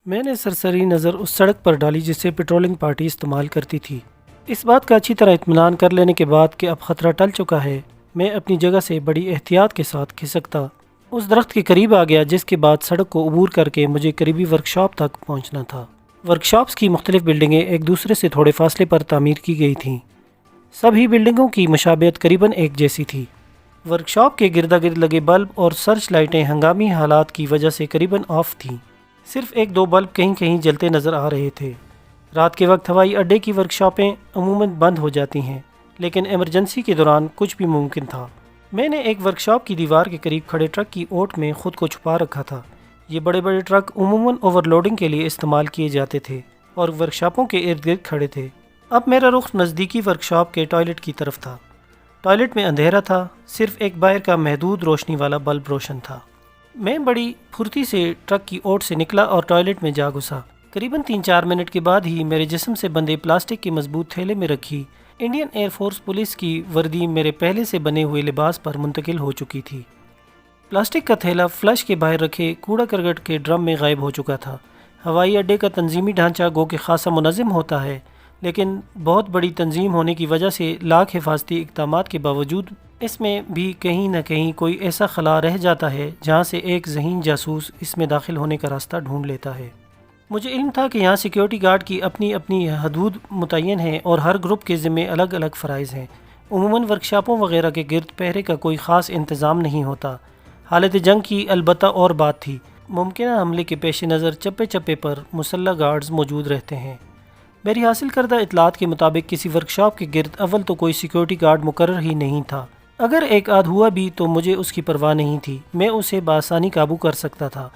میں نے سرسری نظر اس سڑک پر ڈالی جسے پیٹرولنگ پارٹی استعمال کرتی تھی۔ اس بات کا اچھی طرح اطمینان کر لینے کے بعد کہ اب خطرہ ٹل چکا ہے، میں اپنی جگہ سے بڑی احتیاط کے ساتھ کھسکتا اس درخت کے قریب آ گیا جس کے بعد سڑک کو عبور کر کے مجھے قریبی ورکشاپ تک پہنچنا تھا۔ ورکشاپس کی مختلف بلڈنگیں ایک دوسرے سے تھوڑے فاصلے پر تعمیر کی گئی تھیں۔ سبھی بلڈنگوں کی مشابہت قریباً ایک جیسی تھی۔ ورکشاپ کے گردا گرد لگے بلب اور سرچ لائٹیں ہنگامی حالات کی وجہ سے قریباً آف تھیں۔ صرف ایک دو بلب کہیں کہیں جلتے نظر آ رہے تھے۔ رات کے وقت ہوائی اڈے کی ورکشاپیں عموماً بند ہو جاتی ہیں، لیکن ایمرجنسی کے دوران کچھ بھی ممکن تھا۔ میں نے ایک ورکشاپ کی دیوار کے قریب کھڑے ٹرک کی اوٹ میں خود کو چھپا رکھا تھا۔ یہ بڑے بڑے ٹرک عموماً اوور لوڈنگ کے لیے استعمال کیے جاتے تھے اور ورکشاپوں کے ارد گرد کھڑے تھے۔ اب میرا رخ نزدیکی ورکشاپ کے ٹوائلٹ کی طرف تھا۔ ٹوائلٹ میں اندھیرا تھا، صرف ایک باہر کا محدود روشنی والا بلب روشن تھا۔ میں بڑی پھرتی سے ٹرک کی اوٹ سے نکلا اور ٹوائلٹ میں جا گھسا۔ قریباً 3-4 منٹ کے بعد ہی میرے جسم سے بندے پلاسٹک کے مضبوط تھیلے میں رکھی انڈین ایئر فورس پولیس کی وردی میرے پہلے سے بنے ہوئے لباس پر منتقل ہو چکی تھی۔ پلاسٹک کا تھیلا فلش کے باہر رکھے کوڑا کرکٹ کے ڈرم میں غائب ہو چکا تھا۔ ہوائی اڈے کا تنظیمی ڈھانچہ گو کہ خاصا منظم ہوتا ہے، لیکن بہت بڑی تنظیم ہونے کی وجہ سے لاکھ حفاظتی اقدامات کے باوجود اس میں بھی کہیں نہ کہیں کوئی ایسا خلا رہ جاتا ہے جہاں سے ایک ذہین جاسوس اس میں داخل ہونے کا راستہ ڈھونڈ لیتا ہے۔ مجھے علم تھا کہ یہاں سیکیورٹی گارڈ کی اپنی اپنی حدود متعین ہیں اور ہر گروپ کے ذمے الگ الگ فرائض ہیں۔ عموماً ورکشاپوں وغیرہ کے گرد پہرے کا کوئی خاص انتظام نہیں ہوتا۔ حالت جنگ کی البتہ اور بات تھی۔ ممکنہ حملے کے پیش نظر چپے چپے پر مسلح گارڈز موجود رہتے ہیں۔ میری حاصل کردہ اطلاعات کے مطابق کسی ورکشاپ کے گرد اول تو کوئی سیکیورٹی گارڈ مقرر ہی نہیں تھا۔ اگر ایک آدھ ہوا بھی تو مجھے اس کی پرواہ نہیں تھی، میں اسے بآسانی قابو کر سکتا تھا۔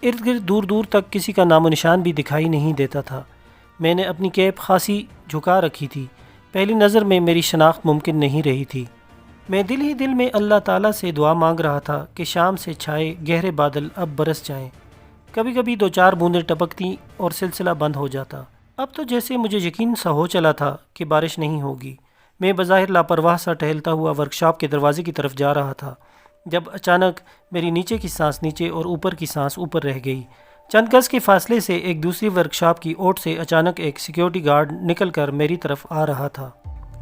ارد گرد دور دور تک کسی کا نام و نشان بھی دکھائی نہیں دیتا تھا۔ میں نے اپنی کیپ خاصی جھکا رکھی تھی، پہلی نظر میں میری شناخت ممکن نہیں رہی تھی۔ میں دل ہی دل میں اللہ تعالیٰ سے دعا مانگ رہا تھا کہ شام سے چھائے گہرے بادل اب برس جائیں۔ کبھی کبھی 2-4 بوندیں ٹپکتی اور سلسلہ بند ہو جاتا۔ اب تو جیسے مجھے یقین سا ہو چلا تھا کہ بارش نہیں ہوگی۔ میں بظاہر لاپرواہ سا ٹہلتا ہوا ورکشاپ کے دروازے کی طرف جا رہا تھا جب اچانک میری نیچے کی سانس نیچے اور اوپر کی سانس اوپر رہ گئی۔ چند گز کے فاصلے سے ایک دوسری ورکشاپ کی اوٹ سے اچانک ایک سیکیورٹی گارڈ نکل کر میری طرف آ رہا تھا۔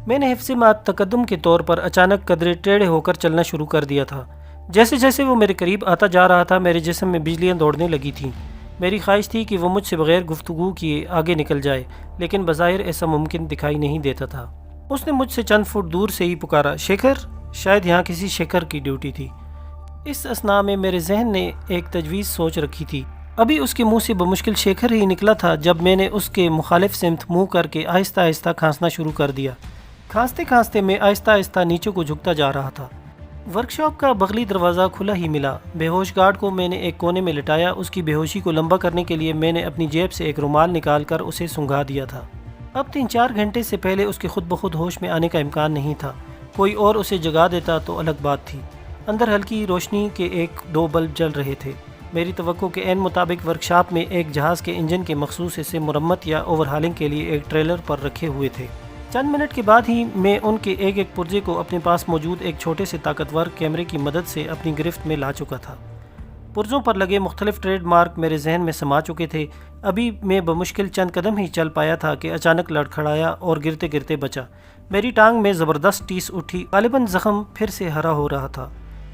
میں نے حفظ مات تقدم کے طور پر اچانک قدرے ٹیڑھے ہو کر چلنا شروع کر دیا تھا۔ جیسے جیسے وہ میرے قریب آتا جا رہا تھا میرے جسم میں بجلیاں دوڑنے لگی تھیں۔ میری خواہش تھی کہ وہ مجھ سے بغیر گفتگو کیے آگے نکل جائے، لیکن بظاہر ایسا ممکن دکھائی نہیں دیتا تھا۔ اس نے مجھ سے چند فٹ دور سے ہی پکارا، شیکھر! شاید یہاں کسی شیکھر کی ڈیوٹی تھی۔ اس اثناء میں میرے ذہن نے ایک تجویز سوچ رکھی تھی۔ ابھی اس کے منہ سے بمشکل شیکھر ہی نکلا تھا جب میں نے اس کے مخالف سمت منہ کر کے آہستہ آہستہ کھانسنا شروع کر دیا۔ کھانستے کھانستے میں آہستہ آہستہ نیچے کو جھکتا جا رہا تھا۔ ورکشاپ کا بغلی دروازہ کھلا ہی ملا۔ بے ہوش گارڈ کو میں نے ایک کونے میں لٹایا۔ اس کی بے ہوشی کو لمبا کرنے کے لیے میں نے اپنی جیب سے ایک رومال نکال کر اسے سنگھا دیا تھا۔ اب 3-4 گھنٹے سے پہلے اس کے خود بخود ہوش میں آنے کا امکان نہیں تھا۔ کوئی اور اسے جگا دیتا تو الگ بات تھی۔ اندر ہلکی روشنی کے 1-2 بلب جل رہے تھے۔ میری توقع کے عین مطابق ورکشاپ میں ایک جہاز کے انجن کے مخصوص حصے مرمت یا اوور ہالنگ کے لیے ایک ٹریلر پر رکھے ہوئے تھے۔ چند منٹ کے بعد ہی میں ان کے ایک ایک پرزے کو اپنے پاس موجود ایک چھوٹے سے طاقتور کیمرے کی مدد سے اپنی گرفت میں لا چکا تھا۔ پرزوں پر لگے مختلف ٹریڈ مارک میرے ذہن میں سما چکے تھے۔ ابھی میں بمشکل چند قدم ہی چل پایا تھا کہ اچانک لڑکھڑایا اور گرتے گرتے بچا۔ میری ٹانگ میں زبردست ٹیس اٹھی، غالباً زخم پھر سے ہرا ہو رہا تھا۔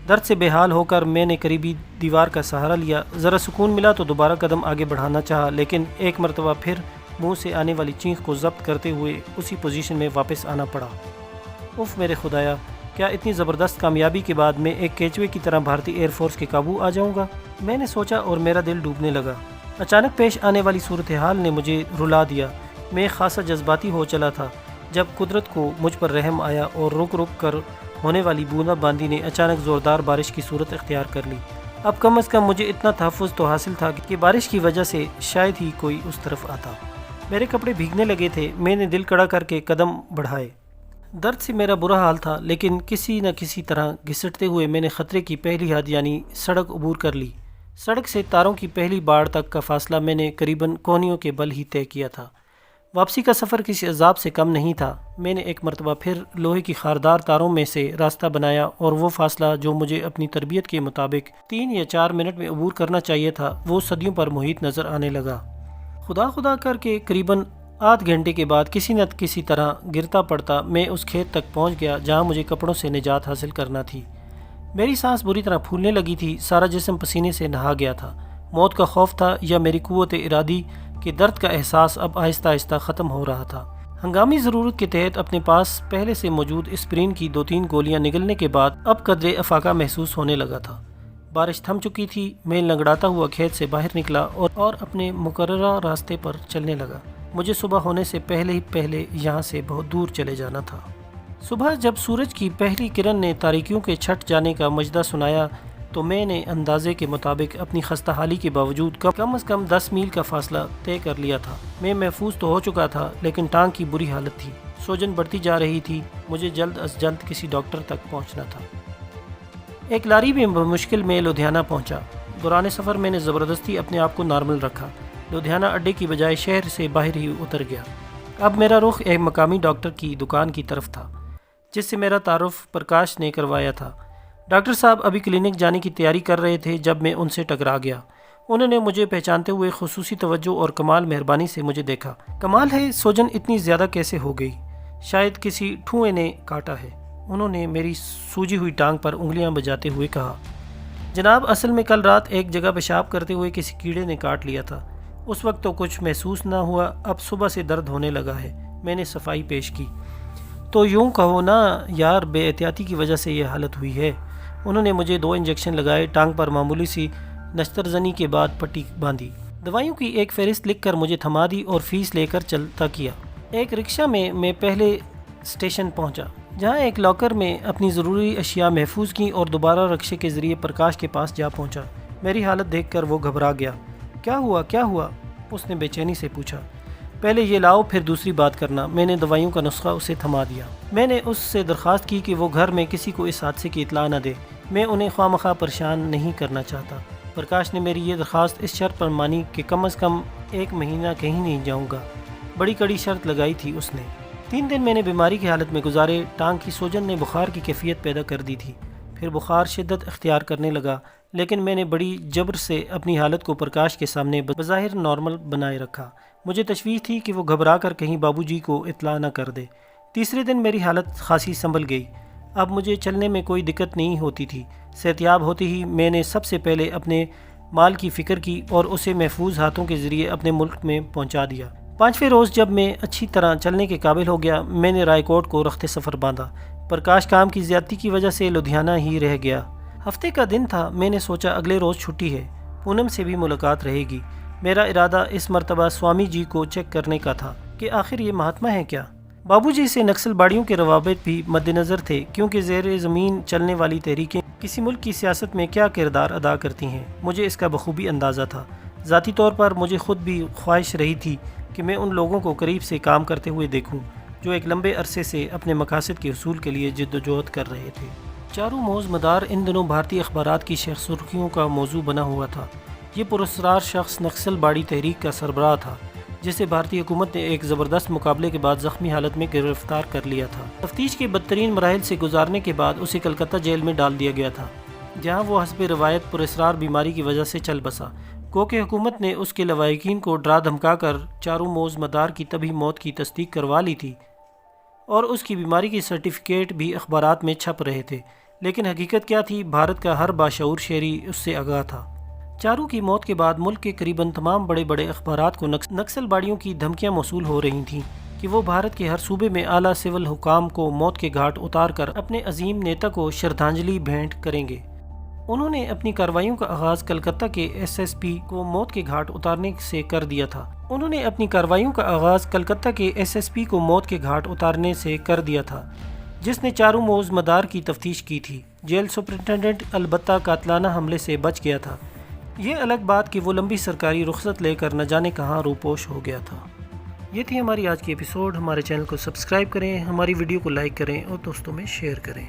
درد سے بے حال ہو کر میں نے قریبی دیوار کا سہارا لیا۔ ذرا سکون ملا تو دوبارہ قدم آگے بڑھانا چاہا، لیکن ایک مرتبہ پھر منہ سے آنے والی چینخ کو ضبط کرتے ہوئے اسی پوزیشن میں واپس آنا پڑا۔ اف میرے خدایا، کیا اتنی زبردست کامیابی کے بعد میں ایک کیچوے کی طرح بھارتی ایئر فورس کے قابو آ جاؤں گا؟ میں نے سوچا اور میرا دل ڈوبنے لگا۔ اچانک پیش آنے والی صورتحال نے مجھے رلا دیا۔ میں خاصا جذباتی ہو چلا تھا جب قدرت کو مجھ پر رحم آیا اور رک رک کر ہونے والی بوندا باندی نے اچانک زوردار بارش کی صورت اختیار کر لی۔ اب کم از کم مجھے اتنا تحفظ تو حاصل تھا کہ بارش کی وجہ سے شاید ہی کوئی اس طرف آتا۔ میرے کپڑے بھیگنے لگے تھے۔ میں نے دل کڑا کر کے قدم بڑھائے۔ درد سے میرا برا حال تھا، لیکن کسی نہ کسی طرح گھسٹتے ہوئے میں نے خطرے کی پہلی حد یعنی سڑک عبور کر لی۔ سڑک سے تاروں کی پہلی باڑ تک کا فاصلہ میں نے قریباً کونیوں کے بل ہی طے کیا تھا۔ واپسی کا سفر کسی عذاب سے کم نہیں تھا۔ میں نے ایک مرتبہ پھر لوہے کی خاردار تاروں میں سے راستہ بنایا اور وہ فاصلہ جو مجھے اپنی تربیت کے مطابق 3 یا 4 منٹ میں عبور کرنا چاہیے تھا وہ صدیوں پر محیط نظر آنے لگا۔ خدا خدا کر کے قریباً آدھ گھنٹے کے بعد کسی نہ کسی طرح گرتا پڑتا میں اس کھیت تک پہنچ گیا جہاں مجھے کپڑوں سے نجات حاصل کرنا تھی۔ میری سانس بری طرح پھولنے لگی تھی، سارا جسم پسینے سے نہا گیا تھا۔ موت کا خوف تھا یا میری قوت ارادی کہ درد کا احساس اب آہستہ آہستہ ختم ہو رہا تھا۔ ہنگامی ضرورت کے تحت اپنے پاس پہلے سے موجود اسپرین کی 2-3 گولیاں نگلنے کے بعد اب قدرے افاقہ محسوس ہونے لگا تھا۔ بارش تھم چکی تھی، میں لنگڑاتا ہوا کھیت سے باہر نکلا اور اپنے مقررہ راستے پر چلنے لگا۔ مجھے صبح ہونے سے پہلے یہاں سے بہت دور چلے جانا تھا۔ صبح جب سورج کی پہلی کرن نے تاریکیوں کے چھٹ جانے کا مژدہ سنایا تو میں نے اندازے کے مطابق اپنی خستہ حالی کے باوجود کم از کم 10 میل کا فاصلہ طے کر لیا تھا۔ میں محفوظ تو ہو چکا تھا لیکن ٹانگ کی بری حالت تھی، سوجن بڑھتی جا رہی تھی، مجھے جلد از جلد کسی ڈاکٹر تک پہنچنا تھا۔ ایک لاری میں بمشکل میں لدھیانہ پہنچا۔ دوران سفر میں نے زبردستی اپنے آپ کو نارمل رکھا، لدھیانہ اڈے کی بجائے شہر سے باہر ہی اتر گیا۔ اب میرا رخ ایک مقامی ڈاکٹر کی دکان کی طرف تھا جس سے میرا تعارف پرکاش نے کروایا تھا۔ ڈاکٹر صاحب ابھی کلینک جانے کی تیاری کر رہے تھے جب میں ان سے ٹکرا گیا۔ انہوں نے مجھے پہچانتے ہوئے خصوصی توجہ اور کمال مہربانی سے مجھے دیکھا۔ کمال ہے، سوجن اتنی زیادہ کیسے ہو گئی؟ شاید کسی ٹھوئے نے کاٹا ہے، انہوں نے میری سوجی ہوئی ٹانگ پر انگلیاں بجاتے ہوئے کہا۔ جناب، اصل میں کل رات ایک جگہ پیشاب کرتے ہوئے کسی کیڑے نے کاٹ لیا تھا، اس وقت تو کچھ محسوس نہ ہوا، اب صبح سے درد ہونے لگا ہے، میں نے صفائی پیش کی۔ تو یوں کہو نا یار، بے احتیاطی کی وجہ سے یہ حالت ہوئی ہے۔ انہوں نے مجھے 2 انجیکشن لگائے، ٹانگ پر معمولی سی نشتر زنی کے بعد پٹی باندھی، دوائیوں کی ایک فہرست لکھ کر مجھے تھما دی اور فیس لے کر چلتا کیا۔ ایک رکشہ میں پہلے اسٹیشن پہنچا جہاں ایک لاکر میں اپنی ضروری اشیاء محفوظ کیں اور دوبارہ رکشے کے ذریعے پرکاش کے پاس جا پہنچا۔ میری حالت دیکھ کر وہ گھبرا گیا۔ کیا ہوا؟ اس نے بے چینی سے پوچھا۔ پہلے یہ لاؤ پھر دوسری بات کرنا۔ میں نے دوائیوں کا نسخہ اسے تھما دیا۔ میں نے اس سے درخواست کی کہ وہ گھر میں کسی کو اس حادثے کی اطلاع نہ دے، میں انہیں خواہ مخواہ پریشان نہیں کرنا چاہتا۔ پرکاش نے میری یہ درخواست اس شرط پر مانی کہ کم از کم 1 مہینہ کہیں نہیں جاؤں گا۔ بڑی کڑی شرط لگائی تھی اس نے۔ 3 دن میں نے بیماری کی حالت میں گزارے۔ ٹانگ کی سوجن نے بخار کی کیفیت پیدا کر دی تھی، پھر بخار شدت اختیار کرنے لگا، لیکن میں نے بڑی جبر سے اپنی حالت کو پرکاش کے سامنے بظاہر نارمل بنائے رکھا۔ مجھے تشویش تھی کہ وہ گھبرا کر کہیں بابو جی کو اطلاع نہ کر دے۔ تیسرے دن میری حالت خاصی سنبھل گئی، اب مجھے چلنے میں کوئی دقت نہیں ہوتی تھی۔ صحتیاب ہوتے ہی میں نے سب سے پہلے اپنے مال کی فکر کی اور اسے محفوظ ہاتھوں کے ذریعے اپنے ملک میں پہنچا دیا۔ 5ویں روز جب میں اچھی طرح چلنے کے قابل ہو گیا، میں نے رائے کوٹ کو رخت سفر باندھا۔ پرکاش کام کی زیادتی کی وجہ سے لدھیانہ ہی رہ گیا۔ ہفتے کا دن تھا، میں نے سوچا اگلے روز چھٹی ہے، پونم سے بھی ملاقات رہے گی۔ میرا ارادہ اس مرتبہ سوامی جی کو چیک کرنے کا تھا کہ آخر یہ مہاتما ہے کیا۔ بابو جی سے نکسل باڑیوں کے روابط بھی مد نظر تھے، کیونکہ زیر زمین چلنے والی تحریکیں کسی ملک کی سیاست میں کیا کردار ادا کرتی ہیں، مجھے اس کا بخوبی اندازہ تھا۔ ذاتی طور پر مجھے خود بھی خواہش رہی تھی کہ میں ان لوگوں کو قریب سے کام کرتے ہوئے دیکھوں جو ایک لمبے عرصے سے اپنے مقاصد کے حصول کے لیے جدوجہد کر رہے تھے۔ چارو موز مدار ان دنوں بھارتی اخبارات کی سرخیوں کا موضوع بنا ہوا تھا۔ یہ پراسرار شخص نکسل باڑی تحریک کا سربراہ تھا جسے بھارتی حکومت نے ایک زبردست مقابلے کے بعد زخمی حالت میں گرفتار کر لیا تھا۔ تفتیش کے بدترین مراحل سے گزارنے کے بعد اسے کلکتہ جیل میں ڈال دیا گیا تھا، جہاں وہ حسب روایت پراسرار بیماری کی وجہ سے چل بسا۔ گو کہ حکومت نے اس کے لواحقین کو ڈرا دھمکا کر چارو موز مدار کی طبی موت کی تصدیق کروا لی تھی اور اس کی بیماری کی سرٹیفکیٹ بھی اخبارات میں چھپ رہے تھے، لیکن حقیقت کیا تھی؟ بھارت کا ہر باشعور شہری اس سے آگاہ تھا۔ چارو کی موت کے بعد ملک کے قریباً تمام بڑے بڑے اخبارات کو نکسل باڑیوں کی دھمکیاں موصول ہو رہی تھیں کہ وہ بھارت کے ہر صوبے میں اعلیٰ سول حکام کو موت کے گھاٹ اتار کر اپنے عظیم نیتا کو شردھانجلی بھیٹ کریں گے۔ انہوں نے اپنی کارروائیوں کا آغاز کلکتہ کے ایس پی کو موت کے گھاٹ اتارنے سے کر دیا تھا، جس نے چارو موز مدار کی تفتیش کی تھی۔ جیل سپرنٹنڈنٹ البتہ قاتلانہ حملے سے بچ گیا تھا، یہ الگ بات کہ وہ لمبی سرکاری رخصت لے کر نہ جانے کہاں روپوش ہو گیا تھا۔ یہ تھی ہماری آج کی ایپیسوڈ۔ ہمارے چینل کو سبسکرائب کریں، ہماری ویڈیو کو لائک کریں اور دوستوں میں شیئر کریں۔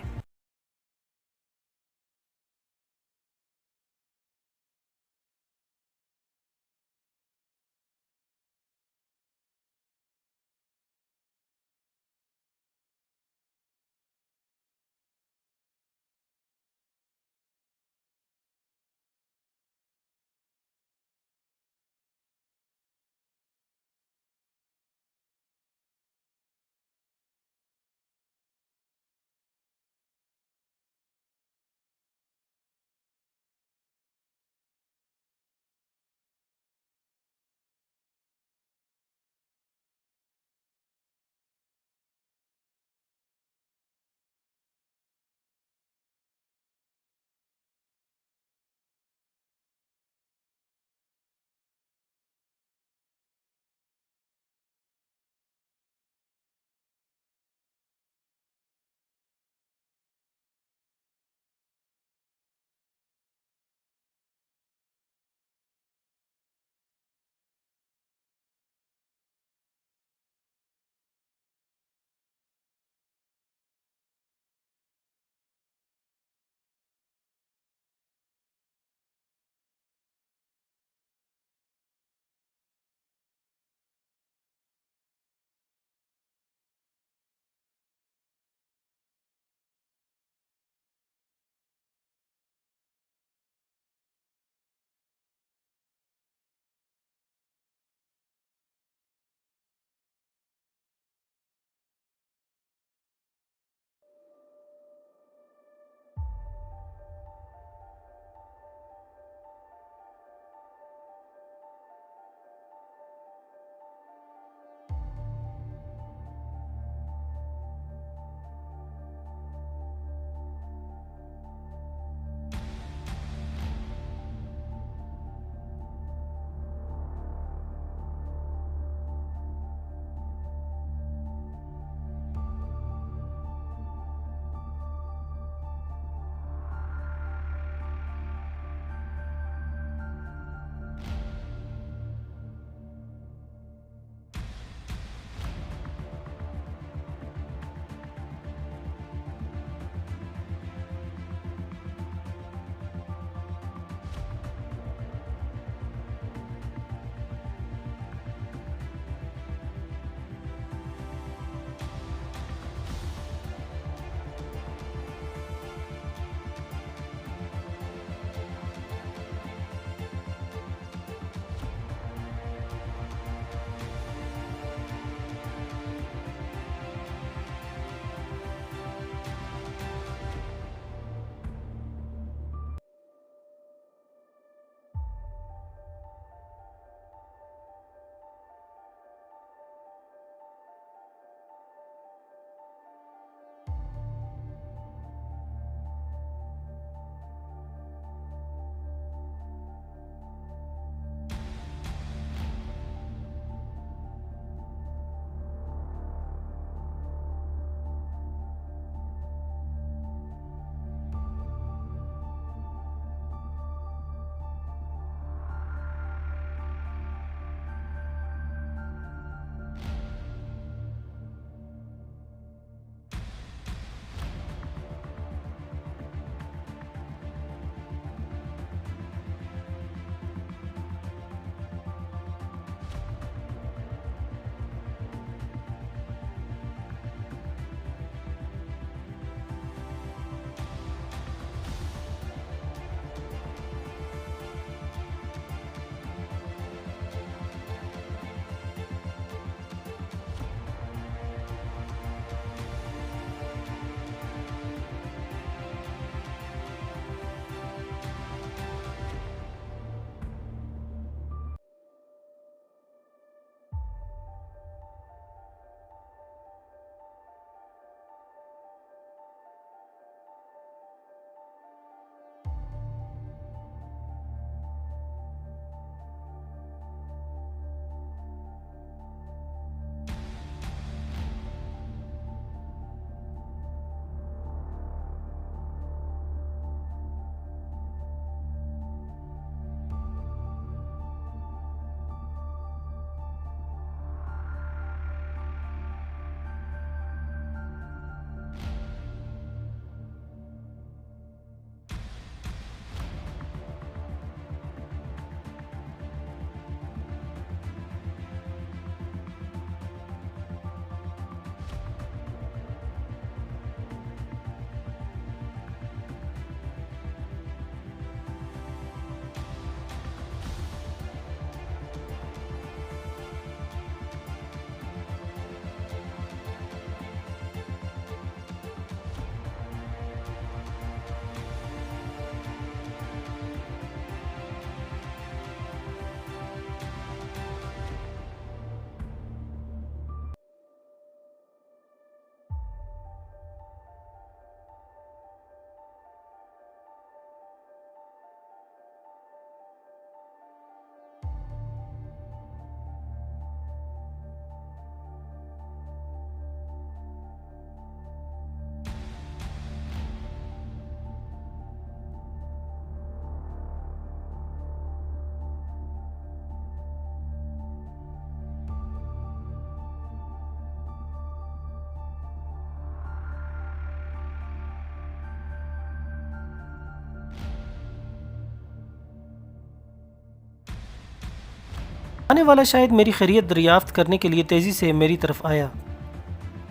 آنے والا شاید میری خیریت دریافت کرنے کے لیے تیزی سے میری طرف آیا۔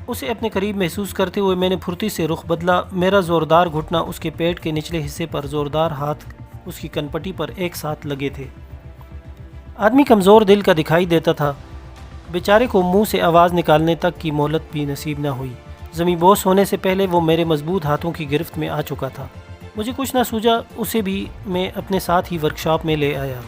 اسے اپنے قریب محسوس کرتے ہوئے میں نے پھرتی سے رخ بدلا۔ میرا زوردار گھٹنا اس کے پیٹ کے نچلے حصے پر، زوردار ہاتھ اس کی کنپٹی پر ایک ساتھ لگے تھے۔ آدمی کمزور دل کا دکھائی دیتا تھا۔ بیچارے کو منہ سے آواز نکالنے تک کی مہلت بھی نصیب نہ ہوئی۔ زمیں بوس ہونے سے پہلے وہ میرے مضبوط ہاتھوں کی گرفت میں آ چکا تھا۔ مجھے کچھ نہ سوجا، اسے بھی میں اپنے ساتھ ہی ورکشاپ میں لے آیا۔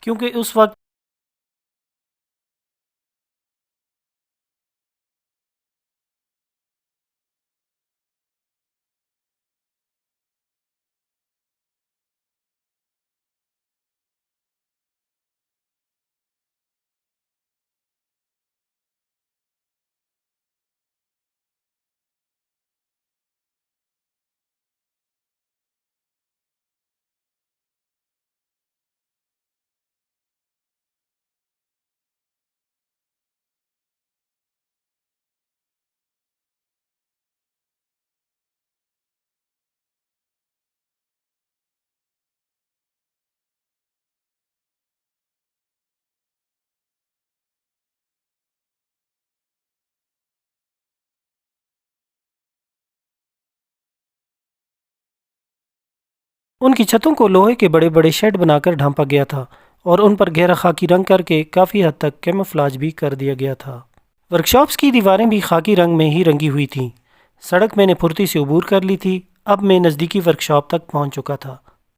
کیونکہ اس وقت ان کی چھتوں کو لوہے کے بڑے بڑے شیڈ بنا کر ڈھانپا گیا تھا اور ان پر گہرا خاکی رنگ کر کے کافی حد تک کیموفلاج بھی کر دیا گیا تھا۔ ورکشاپس کی دیواریں بھی خاکی رنگ میں ہی رنگی ہوئی تھیں۔ سڑک میں نے پھرتی سے عبور کر لی تھی۔ اب میں نزدیکی ورکشاپ تک پہنچ چکا تھا۔